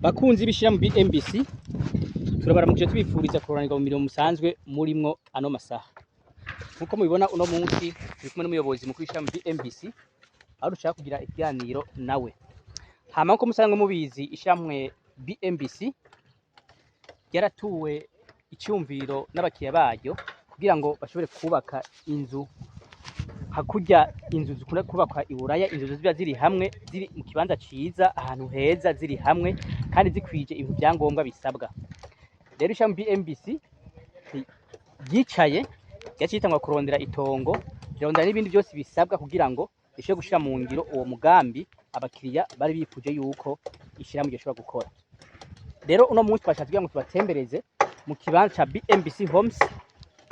Bakunzi b'ishirahamwe BMBC turabaramukije tubifuriza kuroranirwa mu mirimo musanzwe murimwo ano masaha. Nkuko mubibona uno munsi turi kumwe n'umuyobozi mukuru w'ishirahamwe BMBC aho dushaka kugira ikiganiro nawe. Hama nko musanzwe mubizi ishirahamwe BMBC yaratuwe icyumviro n'abakiya baryo kugira ngo bashobore kubaka inzu hakurya inzu zikunda kubakwa i Buraya, inzu ziba ziri hamwe ziri mu kibanza ciza ahantu heza ziri hamwe kandi zikwije ibintu byangombwa bisabwa. Rero ishami BMBC yicaye yacitangwa kurondera itongo rondera n'ibindi byose bisabwa kugira ngo ishe gushira mu ngiro uwo mugambi abakiriya bari bifuje yuko ishiramwe gishobora gukora. Rero uno munsi twashatse kugira ngo tubatembereze mu kibanza cha BMBC Homes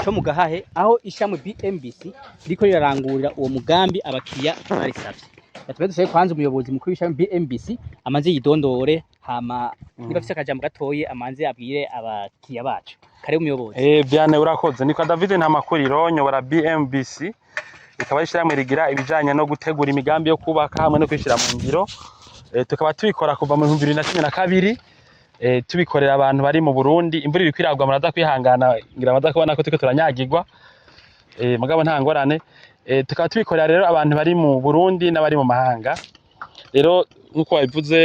cyo mu Gahahe aho ishamwe BMBC riko rirarangurira uwo mugambi abakiriya barisavye. Yatubeze dusaye kwanza umuyobozi mukuru w'ishamwe BMBC amaze yidondore hama niba afite akajambo gatoye amanze abwire abakiriya bacu. Kare umuyobozi. Byane urakoze niko David ntamakuriro nyobora BMBC ikaba ishiramwe rigira ibijanye no gutegura imigambi yo kubaka hamwe no kwishira mu ngiro. Tukaba tubikora kuva mu 2012 tubikorera abantu bari mu Burundi imvura ibikwiragwa muraza kwihangana ngira amaza kubona ko tuko turanyagirwa mugabo nta ngorane tukaba tubikorera rero abantu bari mu Burundi n'abari mu mahanga. Rero nkuko babivuze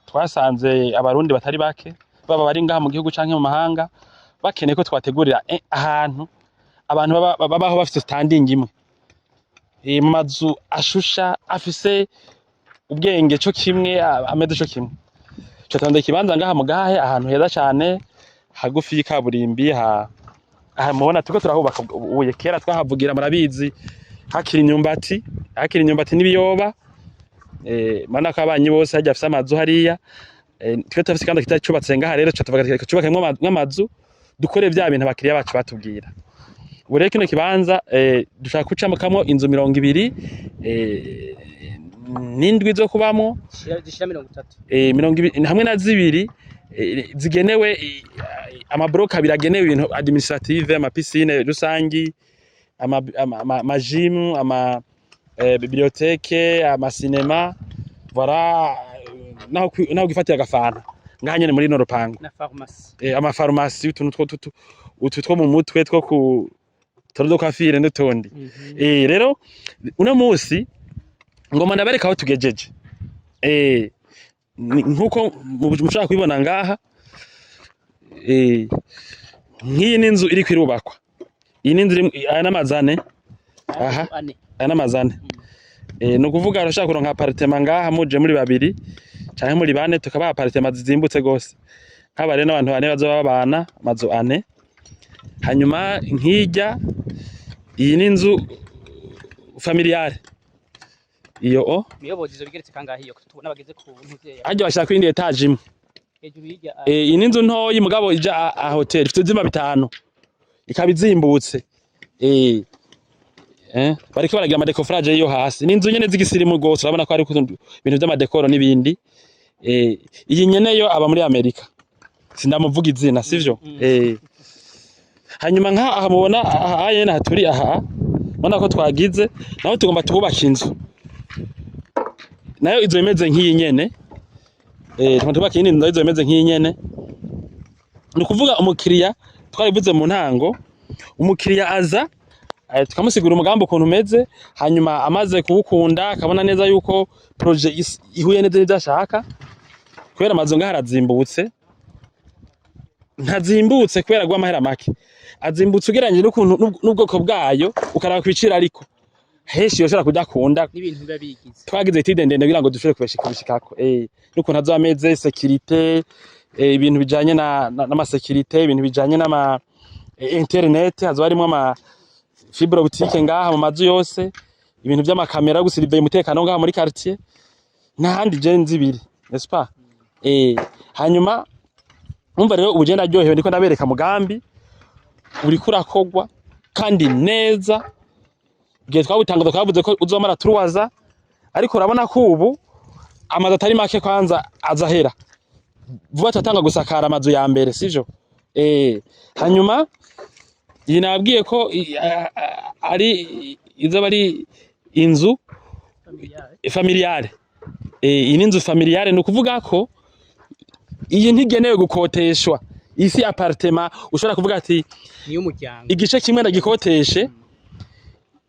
twasanze abarundi batari bake baba bari ngaha mu gihugu canke mu mahanga bakeneye ko twategurira ahantu abantu babaho bafite standing imwe mu mazu ashusha afise ubwenge cyo kimwe ameze cyo kimwe. Cyatonde kibanza ngaha mu Gahahe ahantu heza cyane hagufi y'ikaburimbi mubona tuko turahubaka uye kera twahavugira murabizi hakiri imyumbati n'ibiyoba mana ko abanyi bose hajya afise amazu hariya twe tafise kandi kitacubatse ngaha rero cyatuvuga cyubakemwe amazu dukore bya bintu abakiriya bacu batubwira. Ubu rero kino kibanza dushaka kucamukamo inzu 200 n'indwi zo kubamo zishira 30 20 hamwe na zibiri zigenewe amablock abiri agenewe ibintu administrative ama piscine rusangi ama gym ama bibliothèque ama cinema voilà naho gifatira gafana nganye muri no rupango na pharmacie ama pharmacie utu two mu mutwe two ku torodo kafire n'utundi. Rero uno munsi ngoma ndabereka aho tugejeje nkuko mushaka kubibona ngaha nk'iyi n'inzu iri kwirubakwa. Iyi n'inzu n'amazane n'amazane no kuvuga arashaka kuronka appartement ngaha muje muri babiri canke muri bane tukaba appartement zizimbutse gose nk'abare n'abantu bane bazoba babana amazu ane. Hanyuma nkijya iyi n'inzu familiale iyo muyobozi zo bigeretse kangahe iyo tubona bageze ku ntuze ajya bashaka kwindi etage imwe hejuru hirya iyi n'inzu ntoyi mugabo ija hotel ifite zima bitanu ikabizimbutse bariko baragira ama décoffrage yo hasi n'inzu nyene zigisirimu gose urabona ko ari ibintu by'amadekoro n'ibindi. Iyi nyene yo aba muri Amerika sindamuvuga izina sivyo. Hanyuma nka aha mubona aha yene haturi aha ubona ko twagize naho tugomba tububaka inzu nayo izo imeze nk'iyi nyene tubaka indi nzu izo imeze nk'iyi nyene. Ni kuvuga umukiriya twarivuze mu ntango umukiriya aza tukamusigura umugambi ukuntu umeze hanyuma amaze kuwukunda akabona neza yuko projet ihuye neza n'idashaka kubera amazu ngaha arazimbutse ntazimbutse kubera gwa mahera make azimbutse ugeranye n'ubwoko bwayo ukaraba kwicira ariko heshi yoshora kudakunda n'ibintu biba bigize twagize itidendende kugira ngo dushobore kubishikako n'ukuntu azameze sécurité ibintu bijanye n'ama sécurité ibintu bijanye n'ama internet hazo harimo ama fibre optique ngaha mu mazu yose ibintu by'amakamera gusirive umutekano ngaha muri quartier n'ahandi genzi biri n'est-ce pas. Hanyuma umva rero ubugenda aryohewe ndiko ndabereka mugambi uri kurakogwa kandi neza gihe twabutangaza twavuze ko uzomara turuwaza ariko urabona ko ubu amazu atari make kwanza azahera vuba tatanga gusakara amazu ya mbere sivyo. Hanyuma iyi nabwiye ko ari izo bari inzu familiale iyi n'inzu familiale no kuvuga ko iyi ntigenewe gukoteshwa isi apartment ushobora kuvuga ati niyo muryango igice kimwe ndagikoteshe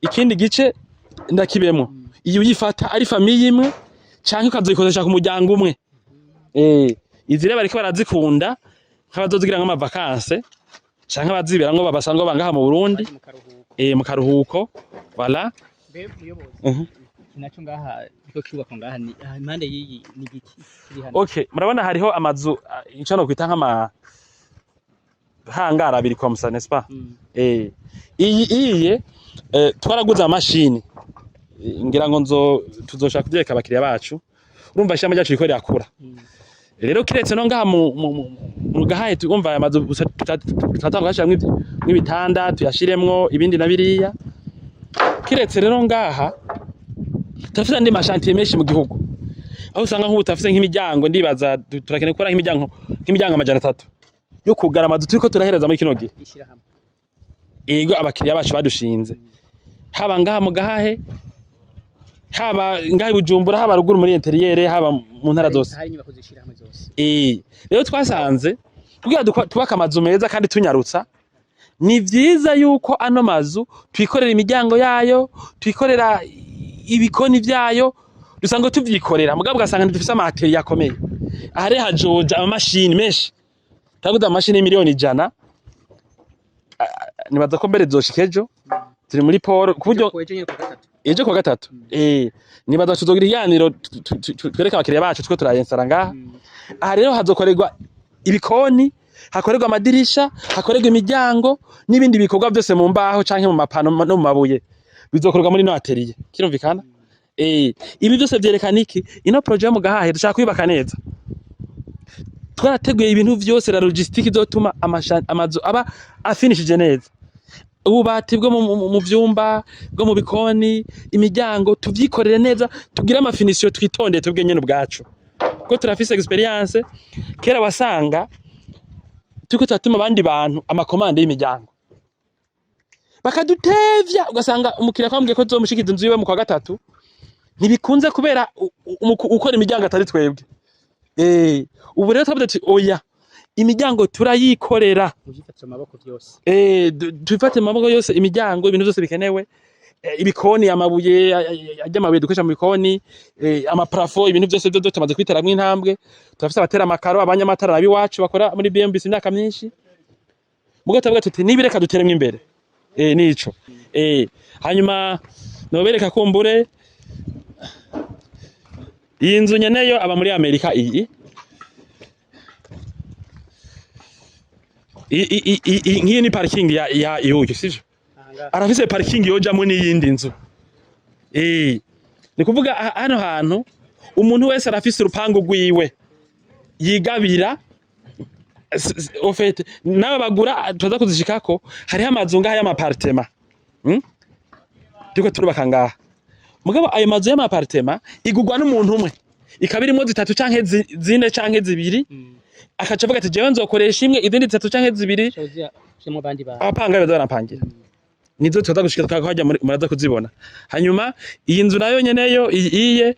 ikindi gice ndakibemo iyo uyifata ari famiye imwe canke ukazikotesha ku muryango umwe izi rero bariko barazikunda nk'abazozigira nk'ama vacances canke abaziberamwo babasanzwe bangaha mu Burundi mu karuhuko voilà naco ngaha cyo kubakwa ngaha ni impande y'iyi ni giki kiri hano. Okay, murabona hariho amazu icano kwita nk'ama hangara abiri comme ça n'est-ce pas? Iyi twaraguze amashini ngira ngo tuzoshaka kubyeka abakiriya bacu urumva ishamba ryacu riko rirakura rero kiretse no ngaha mu Gahahe tugomba aya mazu tutatangashira nk'ibitanda tuyashiremwo ibindi na biriya kiretse rero ngaha tafite andi mashantiye menshi mu gihugu aho usanga nk'ubu tafite nk'imiryango ndibaza turakeneye gukora nk'imiryango 300 yo kugara amazu turiko turahereza muri kino gihe ishirahamwe ego abakiriya bacu badushinze haba ngaha mu Gahahe haba ngaha Bujumbura haba ruguru muri interieur haba mu ntara zose hari inyubako zishirahamwe zose rero twasanze kugira tubaka amazu meza kandi tunyarutsa ni vyiza yuko ano mazu twikorera imiryango yayo twikorera ibikoni vyayo dusanga tuvyikorera mugabo ugasanga dufise amateri yakomeye ahare hajoja amamashini menshi taguza amashini miliyoni 100 nibaza ko mbere zoshikejo turi muri poro kuburyo ejo kwa gatatu nibaza tuzogira iganiro twereka abakiriya bacu twe turayensara ngaha aha rero hazokorerwa ibikoni hakorerwa amadirisha hakorerwa imiryango n'ibindi bikorwa byose mu mbaho canke mu mapano no mu mabuye bizokorwa muri no atelier kirumvikana ibi byose byerekana iki ino projet mu Gahahe dushaka kwibaka neza twarateguye ibintu byose la logistique izotuma amazu aba afinishije neza ububati bwo mu vyumba bwo mu bikoni imiryango tuvyikorere neza tugira amafinisio twitondeye tubwe nyene ubwacu ko turafise experience kera wasanga tuko tatuma abandi bantu amakomande y'imiryango bakadutevya ugasanga umukiriya kwambwiye ko zomushikiza inzu yiwe mu kwa gatatu ntibikunze kubera ukora imiryango atari twebwe ubu rero twavuze ati oya imiryango turayikorera mujifata amaboko byose tufate amaboko yose imiryango ibintu byose bikenewe ibikoni amabuye ajyamabuye dukoresha mu bikoni amaprafo ibintu byose byo tumaze kwiteramwe intambwe turafite abatera amakaro abanyamatara nabi wacu bakora muri BMBC imyaka myinshi mugo tavuga tuti nibireka duteremwe imbere nico hanyuma nobereka kumbure iyi nzu nyeneyo aba muri Amerika iyi ngiyi ni parking ya ihuye sivyo arafise parking yojamo n'iyindi nzu ni kuvuga hano hantu umuntu wese arafise urupangu rwiwe yigabira au fait nawe bagura tuza kuzishikako hariho amazu ngaha y'amapartema turiko turubaka ngaha mugabo ayo mazu y'amapartema igugwa n'umuntu umwe ikabirimo 3 canke 4 canke 2 akaca avuga ati jewe nzokoresha imwe izindi 3 canke 2 shemo bandi ba abapanga bazarapangira nizo tuza gushika twakajya muraza kuzibona hanyuma iyi nzu nayo nyeneyo iye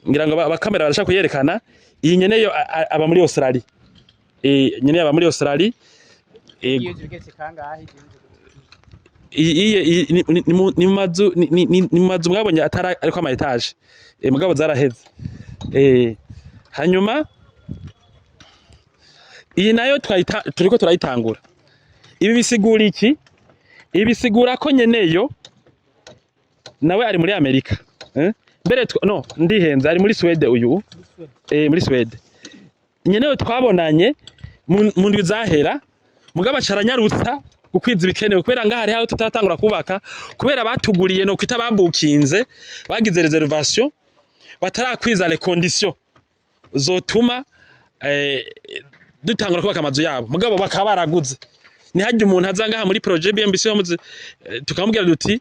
ngira ngo abakamera barashaka kuyerekana iyi nyeneyo aba muri Australia nyeneyo aba muri Australia iyo zigeze kangahe ni mazu mwabonye atari ariko ama etage mugabo zaraheze hanyuma iyi nayo turiko turayitangura ibi bisigura iki ibi bisigura ko nyeneyo nawe ari muri Amerika mbere no ndihenze ari muri Swede uyu muri Swede nyeneyo twabonanye mu ndwi zahera mugabo acaranyarutsa gukwiza ibikenewe kubera ngaha hari aho tutatangura kubaka kubera batuguriye no kwita bambukinze bagize reservation batarakwiza les conditions zotuma dutangura kubaka amazu yabo mugabo bakaba baraguze ni hajye umuntu azangaha muri projet BMBC tukamubwira duti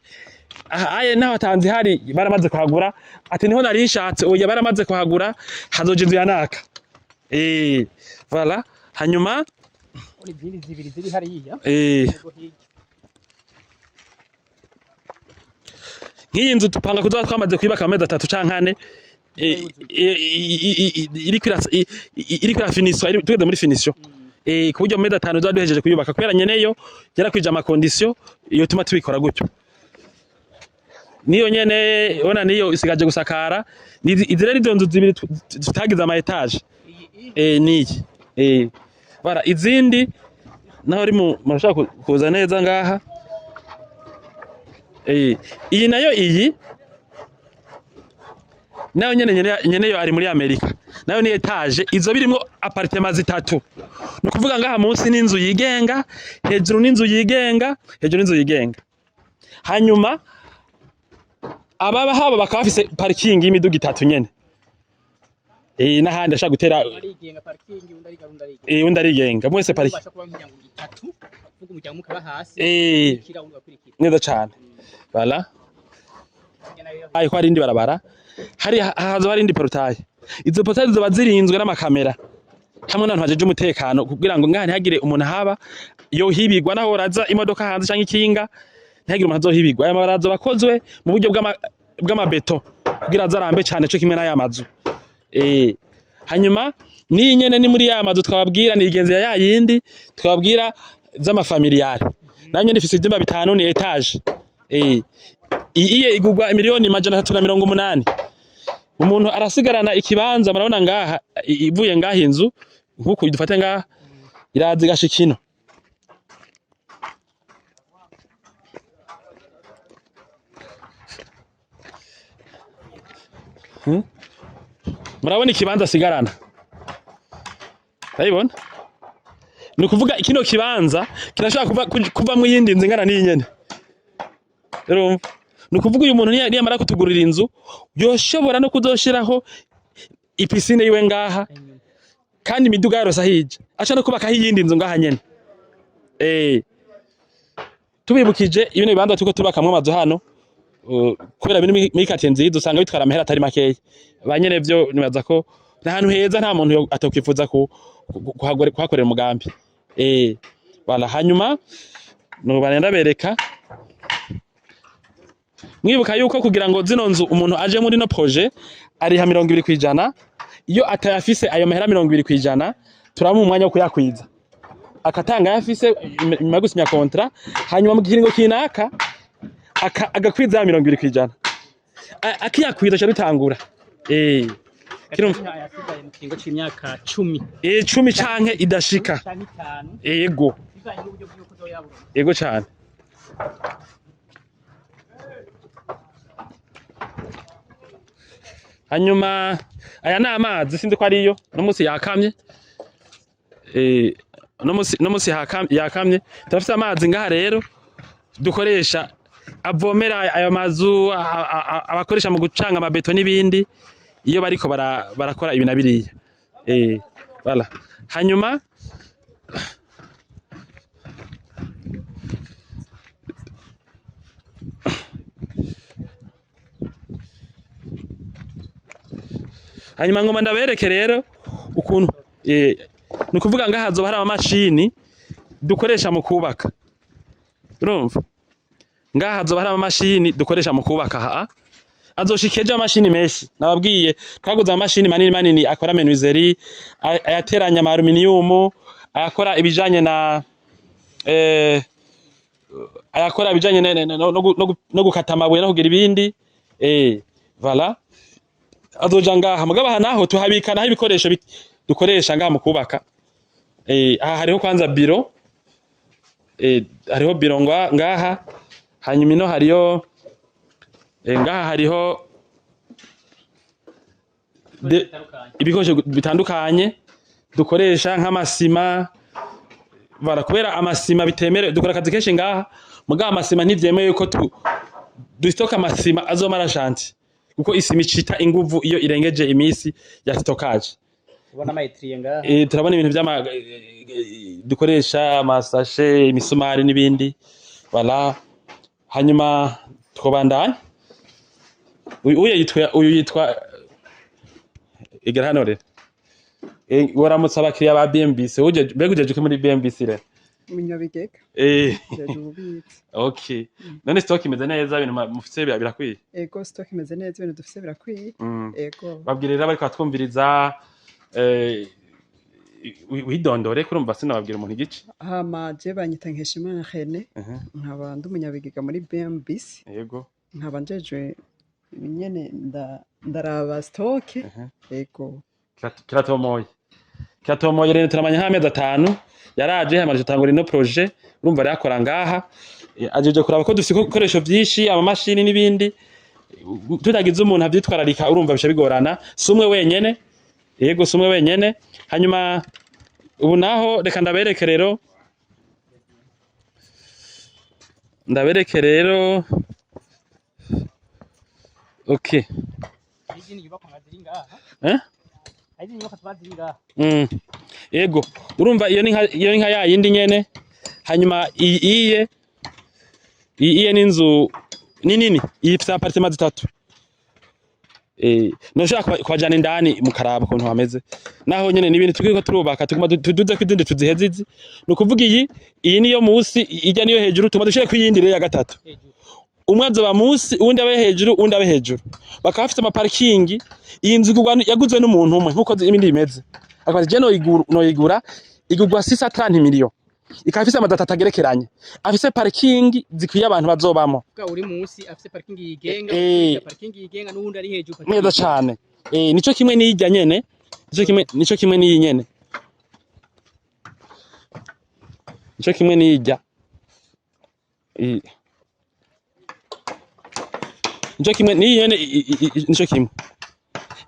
aye naho atanze hari baramaze kuhagura ati niho nari nshatse oya baramaze kuhagura hazoje inzu yanaka voilà hanyuma izindi zibiri ziri hariya nk'iyi nzu tupanga kuzoba twamaze kwibaka amezi 3 canke 4 iri kuri finition tugeze muri finition ku buryo mu mezi 5 duhejeje kuyubaka kubera nyeneyo yarakwije amakondisiyo iyo tuma tubikora gutyo niyo nyene ona niyo isigaje gusakara izire nizo nzu zibiri tutagize ama etage niki bara izindi naho uri murashaka kuza neza ngaha iyi nayo nayo nyeneyo ari muri Amerika nayo ni etage izo birimo apartment zitatu no kuvuga ngaha munsi n'inzu yigenga hejuru n'inzu yigenga hanyuma ababa haba bakaba bafise parking y'imiduga itatu nyene n'ahandi ashaka gutera arigenga parking undi arigenga mwese parking basha kuba nk'iryango itatu vuga umuryango mukaba hasi kira undi bakurikira neza cyane voilà ayi ko ari indi barabara hazo hari indi portail izo portail zo bazirinzwe n'amakamera hamwe n'abantu bajeje umutekano kugira ngo ngahane hagire umuntu haba yo hibigwa naho raza imodoka hanze canke ikinga ntihagire umuntu azohibigwa aya mabarazo bakozwe mu buryo bw'amabeto kugira azarambe cyane cyo kimwe n'aya mazu hanyuma ni nyene ni muri ya mazu twababwira ni igenze ya yindi twababwira z'amafamiliare nanyo ndifise ibyumba 5 ni etage iye igugwa miliyoni 380 umuntu arasigarana ikibanza marabona ngaha ivuye ngaha inzu nkuko idufate ngaha irazi gashikino murabona ikibanza asigarana urabibona ni ukuvuga kino kibanza kirashaka kuva mu yindi nzu ingana n'inyene rero ni ukuvuga uyu muntu niyamara kutugurira inzu yoshobora no kuzoshiraho ipisine yiwe ngaha kandi imiduga yarose ahije aca no kubaka iyindi nzu ngaha nyene tubibukije ibintu bibanza tuko tubakamwe amazu hano kubera bino mikate nziza usanga bitwara amahera atari makeya banyene byo nibaza ko n'ahantu heza nta muntu atokwifuza kuhakorera umugambi bala hanyuma no banenda bereka mwibuka yuko kugira ngo zino nzu umuntu aje muri no projet ariha 20% iyo atayafise ayo mahera 20% turamu umwanya wo kuyakwiza akatanga yafise magusinya contrat hanyuma mu gihingo kinaka agakwiza 20% akiyakwiza cyo bitangura kirumva yasigaye mu kingo c'imyaka 10 10 canke idashika yego yego cyane hanyuma aya ni amazi sindi ko ariyo no musi yakamye no musi yakamye turafite amazi ngaha rero dukoresha avomera ayo mazu abakoresha mu gucanga amabeto n'ibindi iyo bariko barakora ibintu biriya voilà hanyuma ngoma ndabereke rero ukuntu nukuvuga ngaha hazoba hari amamashini dukoresha mu kubaka urumva ngaha hazoba hari amamashini dukoresha mu kubaka azoshikeje amashini menshi nababwiye twaguze amashini manini akora menuiserie ayateranya ama aluminium ayakora ibijanye na ayakora ibijanye no gukata amabuye no kugira ibindi voilà azoja ngaha mugaba naho tuhabikana ibikoresho dukoresha ngaha mu kubaka aha hariho kwanza biro hariho biro ngaha hanyuma ino hariyo ngaha hariho ibikoresho bitandukanye dukoresha nk'amasima kubera amasima bitemere dukora akazi kenshi ngaha mugaba amasima ntivyemewe ko dustoka amasima azomara shanti kuko isima icita inguvu iyo irengeje imisi ya stockage ubona amaetriye ngaha turabona ibintu by'ama dukoresha amasashe imisumari n'ibindi voilà hanyuma twobandanya uyu yitwa igera hano rero waramutse abakiriya ba BMBC mbega ujeje muri BMBC rero Munyabigega. Ububitsi. Okay. None stock imeze neza ibintu mufite birakwiye. Ego stock imeze neza ibintu dufite birakwiye. Ego. Babwirira bari kwatwumviriza widondore kurumva sinababwira umuntu igice. Hama je banyita Nkeshimana Rene. Nkaba ndumunyabigega muri BMBC. Yego. Nkaba njejwe nyene ndaraba stock. Ego. Kiratomoye rero turamanya nk'amezi 5 yaraje hamarije tangura ino projet urumva ari akora ngaha ajeje kuraba ko dufite ibikoresho byinshi amamashini n'ibindi tutagize umuntu avyitwararika urumva bisha bigorana sumwe wenyene yego sumwe wenyene hanyuma ubu naho reka ndabereke rero okay Ego urumva iyo ni nka ya yindi nyene hanyuma iye n'inzu nini ifite apartment 3 noshaka kwajana indani mu karaba ko hameze naho nyene nibintu twiko turubaka tuguma tuduze kwidinde tuzihezizi no kuvuga iyi niyo musi ijya niyo hejuru tuma dushire kwiyindi rero ya gatatu umwe azoba musi undi abe hejuru undi abe hejuru bakaba bafite ama parking iyi nzu yaguzwe n'umuntu umwe nkuko ibindi bimeze akaba je no igura igurwa 630 million ikaba ifite amadata atagerekeranye afise parking zikwiye abantu bazobamo uri musi afise parking yigenga n'undi ari hejuru neza cyane nico kimwe niyijya nyene nico kimwe niyi nyene nico kimwe niyijya nico kimwe niyi nyene nico kimwe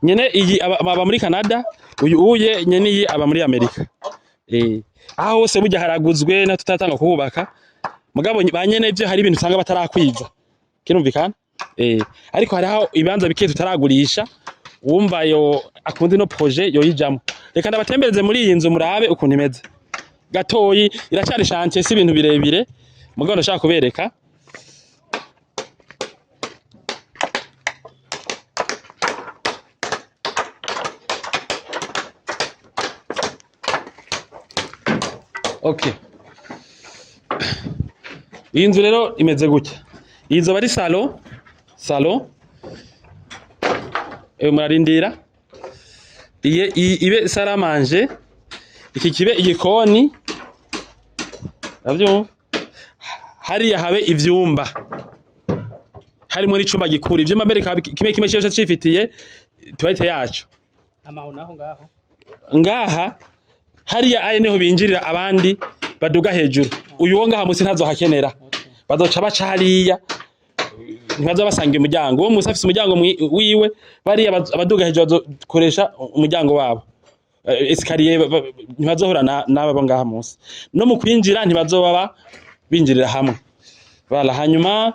nyene iyi aba muri Canada uye nyene iyi aba muri Amerika aho hose burya haraguzwe na tutatanga kubaka mugabo banyene ivyo hari ibintu usanga batarakwiza kirumvikana ariko hari aho ibanza bike tutaragurisha wumva yo akundi no projet yo yijamo reka ndabatembereze muri iyi nzu murabe ukuntu imeze gatoyi iracyari chantier si ibintu birebire mugabo ndashaka kubereka Okay. Iyi nzu rero imeze gutya. Iyi nzu bari salon. Murarindira. Ibe salle à manger. Iki kibe igikoni. Navyo. Hariya habe ivyumba. Harimo n'icumba gikuru. Ivyumba mbere kimwe cyose cifitiye toilette yacu. Amaho naho ngaho. Ngaha hariya aye niho binjirira abandi baduga hejuru uyu wo ngaha musi ntazo hakenera bazoca baca hariya ntibazo basanga umuryango wo musi afise umuryango wiwe bariya abaduga hejuru bazokoresha umuryango wabo escalier ntibazohura n'abo ngaha musi no mu kwinjira ntibazobaba binjirira hamwe bala hanyuma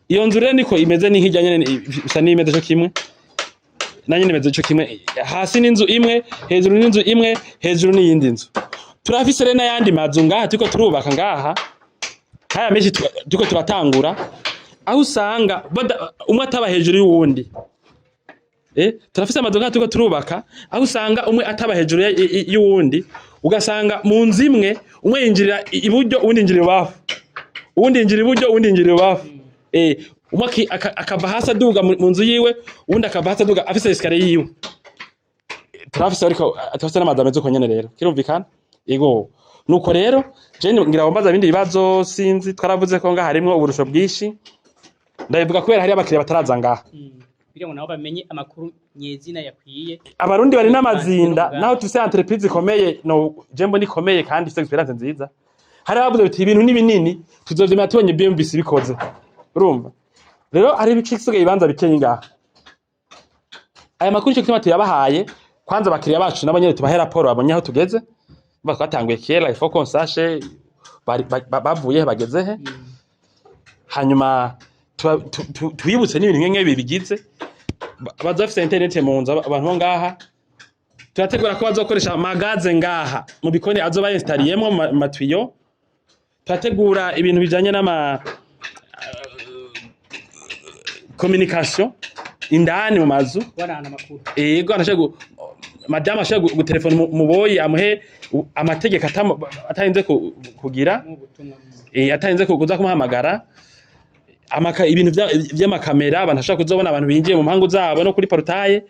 iyo nzu rero niko imeze ni nk'ijya nyene bisa n'imeze cyo kimwe nanye nimeze cyo kimwe hasi n'inzu imwe hejuru n'inzu imwe hejuru n'iyindi nzu turafise rena yandi mazu ngaha tuko turubaka ngaha haya meshi tuko turatangura aho usanga umwe ataba hejuru y'uwundi turafise amazu ngaha tuko turubaka aho usanga umwe ataba hejuru y'uwundi ugasanga mu nzu imwe umwe yinjirira iburyo uwundi yinjirira ibubafu uwundi yinjirira iburyo uwundi yinjirira ibubafu umwe akava hasi aduga mu nzu yiwe uwundi akava hasi aduga afise escalier yiwe turafise ariko atafise n'amazu ameze uko nyene rero kirumvikana yego nuko rero je ngira bambaza ibindi bibazo sinzi twaravuze ko ngaha harimwo uburusho bwinshi ndabivuga kubera hari abakiriya bataraza ngaha kugira ngo nabo bamenye amakuru nyezina yakwiye abarundi bari n'amazinda naho tufise entreprise ikomeye no jembo nikomeye kandi ifite experience nziza hari abavuze biti ibintu ni binini tuzovyemera tubonye BMBC bikoze urumva rero ari bicikisuge ibanza bikeye ngaha aya makuru cyo kimati yabahaye kwanza abakiriya bacu n'abanyene tubahe raporo babonye aho tugeze twatanguye kera ifo konsashe bavuye bageze he hanyuma twibutse n'ibintu nk'enge bibigize bazafise internet mu nzu abantu bo ngaha turategura ko bazokoresha magaze ngaha mu bikoni azoba installiyemo matwiyo turategura ibintu bijanye n'ama communication indani mu mazu barana amakuru yego anashego madame ashaka gutelefona muboyi amuhe amategeko atarinze kugira atarinze kuza kumuhamagara ibintu by'amakamera abantu ashaka kuzobona abantu binjiye mu mpangu zabo no kuri portaye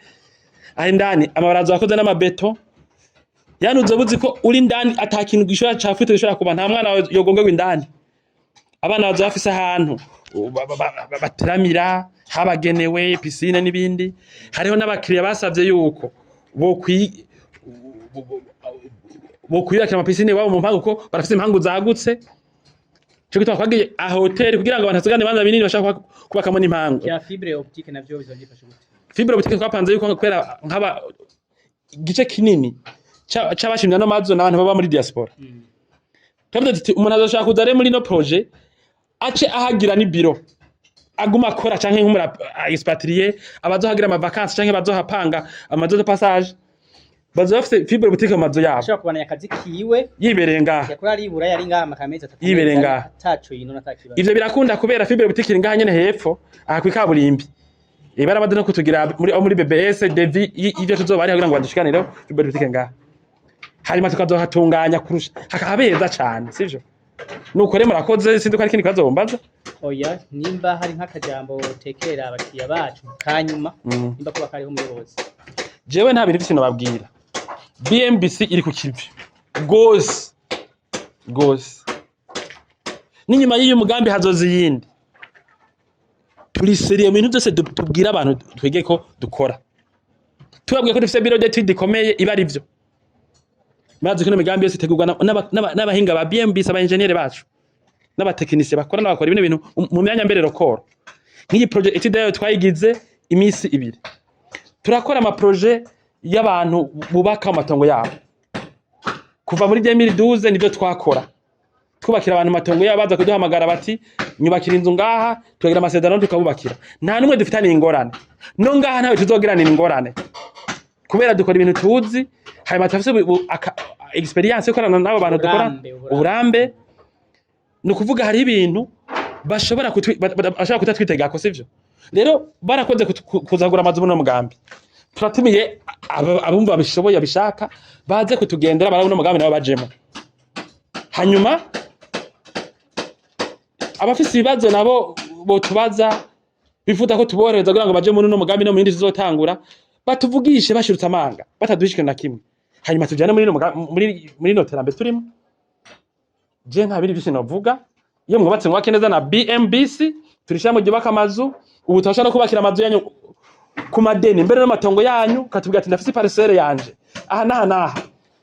aho ndani amabarazo akoze n'amabeto yanuze buzi ko uri ndani atakintu gishobora cafite gishobora kuba nta mwana yogongewe indani abana bazo bafise ahantu bateramira habagenewe piscine n'ibindi hariho n'abakiriya basavye yuko bokwiyakira ama piscine wabo mu mpangu ko barafise impangu zagutse cyo gitwa kwagiye a hotel kugira ngo abantu basugane banza binini bashaka kubakamo n'impangu ya fibre optique navyo bizogifasha gute fibre optique twapanze yuko kwera nkaba igice kinini c'abashimya n'amazu n'abantu baba muri diaspora Twavuze tuti umuntu azoshaka kuza re muri no projet ace ahagira ni biro aguma akora canke nk'umura expatrié abazohagira ama vacances canke bazohapanga amazu de passage bazofite fibre boutique amazu yabo ashaka kubana akazi kiwe yiberenga yakora ari ibura yari ngaha makamezi atatu yiberenga taco yino natakiba ivyo birakunda kubera fibre boutique iri ngaha nyene hepfo aha kwikaburimbi ibara bade no kutugira muri BBS devi ivyo tuzoba ari kugira ngo badushikanire fibre boutique ngaha harimo tukazohatunganya kurusha hakabeza cyane sivyo nuko rero murakoze sindi ko ari kindi kazombaza oya nimba hari nk'akajambo tekera abakiriya bacu kanyuma nimba kuba kariho umuyobozi jewe nta bintu byose nababwira BMBC iri ku kivi gose n'inyuma y'iyo mugambi hazoza yindi turi seriye mu bintu byose tubwira abantu twege ko dukora tubabwiye ko dufite biro d'étude ikomeye iba ari byo maze kino migambi yose itegurwa n'abahinga ba BMBC aba engineer bacu n'abatekinisiye bakora n'abakora ibintu bintu mu myanya mbere rokoro nk'iyi project étude yayo twayigize imisi 2 turakora ama projet y'abantu bubaka amatongo yabo kuva muri 2012 nibyo twakora twubakira abantu amatongo yabo baza kuduhamagara bati nyubakira inzu ngaha tugira amasezerano tukabubakira nta numwe dufitanye ingorane no ngaha ntawe tuzogirana ingorane kubera dukora ibintu tuzi hanyuma tafise experience yo korana nabo bantu dukora uburambe no kuvuga hari ibintu bashobora kutatwitega ko sivyo rero barakoze kuzagura amazu no mugambi turatumiye abumva bishoboye bishaka baze kutugendera barabona mugambi nabo bajemo hanyuma abafise ibibazo nabo botubaza bifuza ko tuboreza kugira ngo baje muri no mugambi no mu yindi zizotangura batuvugishe bashirutse amanga batadushikana na kimwe hanyuma tujyane muri no terambere turimo je nta biri bishino vuga iyo mwubatse mwake neza na BMBC turishamo gibaka amazu ubu twashaka no kubakira amazu yanyu ku madeni mbere n'amatongo yanyu katubwira ati ndafise parcelle yanje aha naha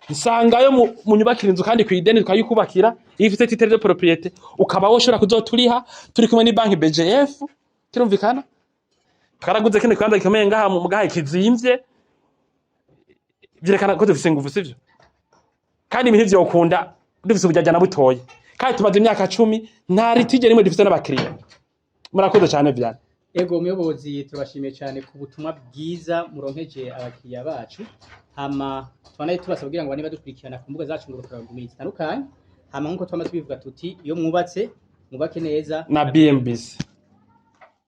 nsangayo mu nyubakira inzu kandi ku ideni twayikubakira ifite titre de propriété ukaba woshora kuzoturiha turi kumwe ni banki BGF kirumvikana karaguze kene kwanda gikomeye ngaha mu gahe kizimvye byerekana ko dufise ingufu sivyo kandi ibintu vyo ukunda dufise ubujyajana butoye kandi tumaze imyaka 10 nta ritije rimwe dufise n'abakiriya murakoze cyane vyane ego muyobozi turabashimiye cyane ku butumwa bwiza muronkeje abakiriya bacu hama twanaye tubasaba kugira ngo bane badukurikirana ku mbuga zacu ngorokora mu zitandukanye hama nkuko twamaze bivuga tuti iyo mwubatse mwubake neza na BMBC